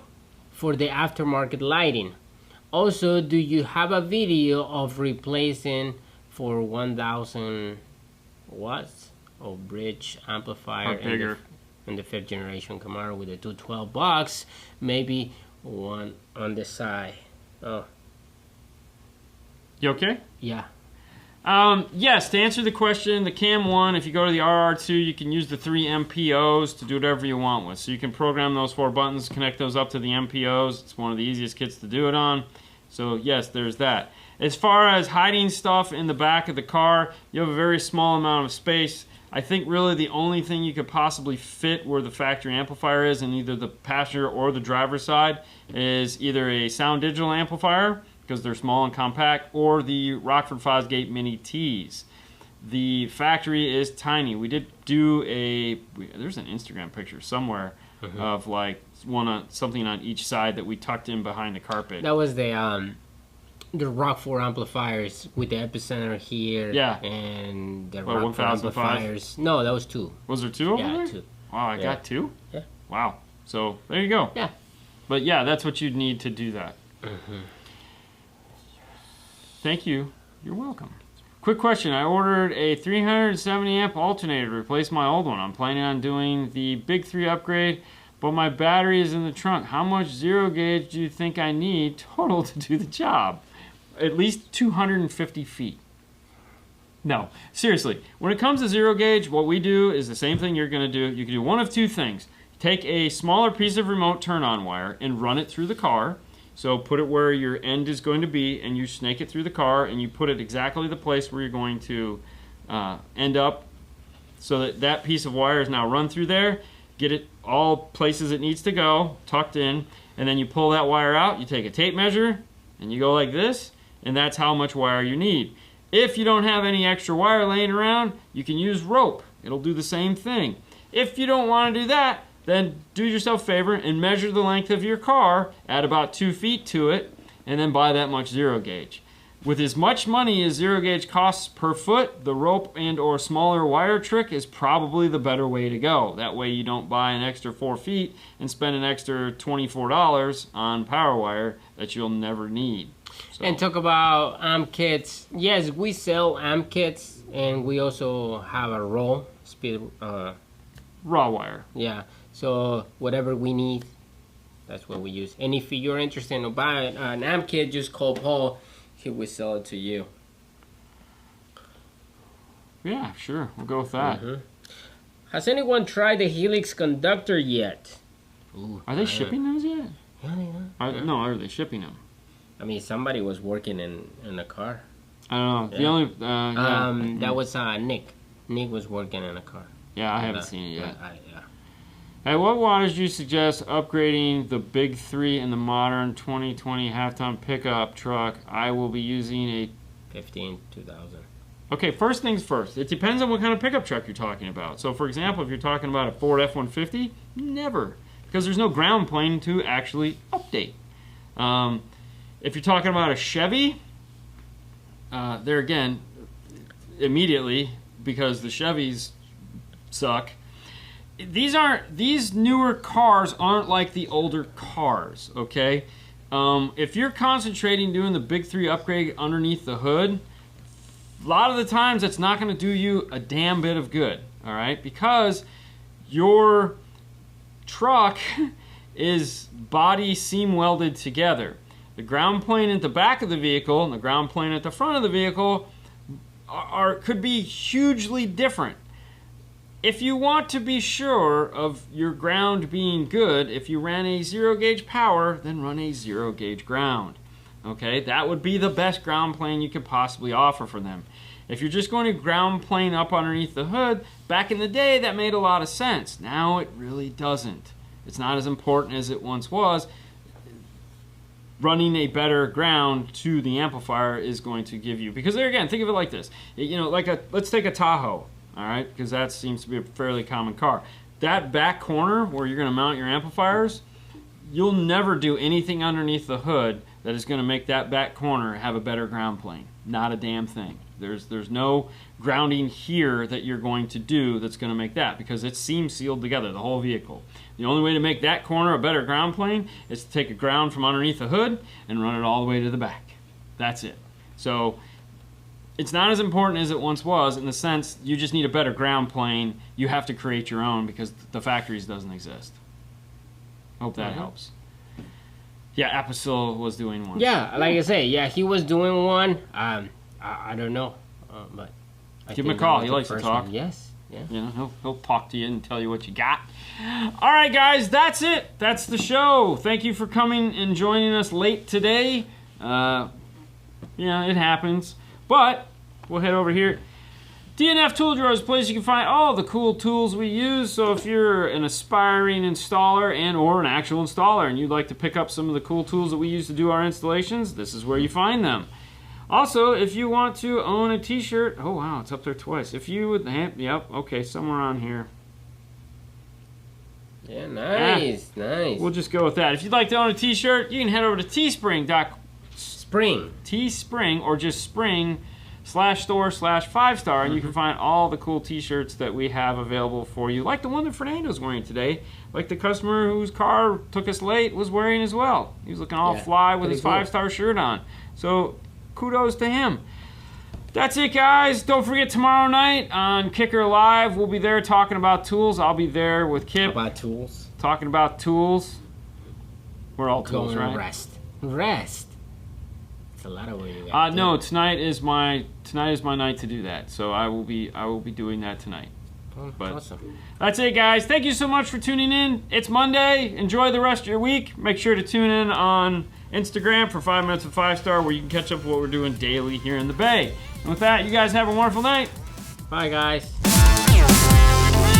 for the aftermarket lighting. Also, do you have a video of replacing for 1000 watts of bridge amplifier in the 5th generation Camaro with the 212 box, maybe one on the side? Oh, you okay? Yeah. Yes, to answer the question, the Cam 1, if you go to the RR2, you can use the 3 MPOs to do whatever you want with. So you can program those 4 buttons, connect those up to the MPOs. It's one of the easiest kits to do it on. So yes, there's that. As far as hiding stuff in the back of the car, you have a very small amount of space. I think really the only thing you could possibly fit where the factory amplifier is in either the passenger or the driver's side is either a sound digital amplifier, because they're small and compact, or the Rockford Fosgate Mini T's. The factory is tiny. We did do there's an Instagram picture somewhere of like something on each side that we tucked in behind the carpet. That was the Rockford amplifiers with the epicenter here. Yeah. And the What, Rockford amplifiers. No, that was 2. Was there 2 over there? Yeah, 2. Wow, I got 2? Yeah. Wow. So there you go. Yeah. But yeah, that's what you'd need to do that. Thank you. You're welcome. Quick question. I ordered a 370 amp alternator to replace my old one. I'm planning on doing the Big 3 upgrade, but my battery is in the trunk. How much 0 gauge do you think I need total to do the job? At least 250 feet. No, seriously. When it comes to 0 gauge, what we do is the same thing you're going to do. You can do one of 2 things. Take a smaller piece of remote turn-on wire and run it through the car. So put it where your end is going to be, and you snake it through the car, and you put it exactly the place where you're going to end up so that that piece of wire is now run through there, get it all places it needs to go, tucked in, and then you pull that wire out, you take a tape measure, and you go like this, and that's how much wire you need. If you don't have any extra wire laying around, you can use rope. It'll do the same thing. If you don't want to do that, then do yourself a favor and measure the length of your car, add about 2 feet to it, and then buy that much zero gauge. With as much money as zero gauge costs per foot, the rope and or smaller wire trick is probably the better way to go. That way you don't buy an extra 4 feet and spend an extra $24 on power wire that you'll never need. So. And talk about amp kits. Yes, we sell amp kits, and we also have a raw speed. Raw wire. Yeah. So whatever we need, that's what we use. And if you're interested in buying an amp kit, just call Paul. He will sell it to you. Yeah, sure. We'll go with that. Mm-hmm. Has anyone tried the Helix conductor yet? Ooh, are they shipping those yet? Yeah, yeah. No, are they shipping them? I mean, somebody was working in the car. I don't know. Yeah. The only that was Nick. Nick was working in a car. Yeah, I haven't seen it yet. Yeah. Hey, what wattage do you suggest upgrading the Big 3 in the modern 2020 half-ton pickup truck? I will be using a 15, 2000. Okay, first things first. It depends on what kind of pickup truck you're talking about. So, for example, if you're talking about a Ford F-150, never, because there's no ground plane to actually update. If you're talking about a Chevy, there again, immediately, because the Chevys suck. These newer cars aren't like the older cars, okay? If you're concentrating doing the Big 3 upgrade underneath the hood, a lot of the times it's not going to do you a damn bit of good, all right? Because your truck is body seam welded together. The ground plane at the back of the vehicle and the ground plane at the front of the vehicle could be hugely different. If you want to be sure of your ground being good, if you ran a zero gauge power, then run a zero gauge ground. Okay, that would be the best ground plane you could possibly offer for them. If you're just going to ground plane up underneath the hood, back in the day that made a lot of sense. Now it really doesn't. It's not as important as it once was. Running a better ground to the amplifier is going to give you, because there again, think of it like this. Let's take a Tahoe. All right, because that seems to be a fairly common car. That back corner where you're going to mount your amplifiers, you'll never do anything underneath the hood that is going to make that back corner have a better ground plane. Not a damn thing. There's no grounding here that you're going to do that's going to make that, because it's seam sealed together, the whole vehicle. The only way to make that corner a better ground plane is to take a ground from underneath the hood and run it all the way to the back. That's it. So it's not as important as it once was, in the sense you just need a better ground plane. You have to create your own because the factories doesn't exist. Hope that helps. Yeah, Apicil was doing one. Yeah, like I say, yeah, he was doing one. I don't know, but give him a call. He likes to talk. One. Yes. Yeah. You know, he'll talk to you and tell you what you got. All right, guys, that's it. That's the show. Thank you for coming and joining us late today. Yeah, it happens. But we'll head over here. DNF Tool Drawer is a place you can find all the cool tools we use. So if you're an aspiring installer and or an actual installer and you'd like to pick up some of the cool tools that we use to do our installations, this is where you find them. Also, if you want to own a t-shirt, oh wow, it's up there twice. If you would, yep, okay, somewhere on here. Yeah, nice, nice. We'll just go with that. If you'd like to own a t-shirt, you can head over to Teespring, or just spring/store/5star, and you can find all the cool t-shirts that we have available for you, like the one that Fernando's wearing today, like the customer whose car took us late was wearing as well. He was looking all fly with his 5-star shirt on. So kudos to him. That's it, guys. Don't forget, tomorrow night on Kicker Live, we'll be there talking about tools. I'll be there with Kip. About tools. Talking about tools. We're all tools, right? Rest. It's a lot of what you got. No, tonight is my night to do that. So I will be doing that tonight. But awesome. That's it, guys. Thank you so much for tuning in. It's Monday. Enjoy the rest of your week. Make sure to tune in on Instagram for 5 Minutes of 5 Star, where you can catch up with what we're doing daily here in the Bay. And with that, you guys have a wonderful night. Bye, guys.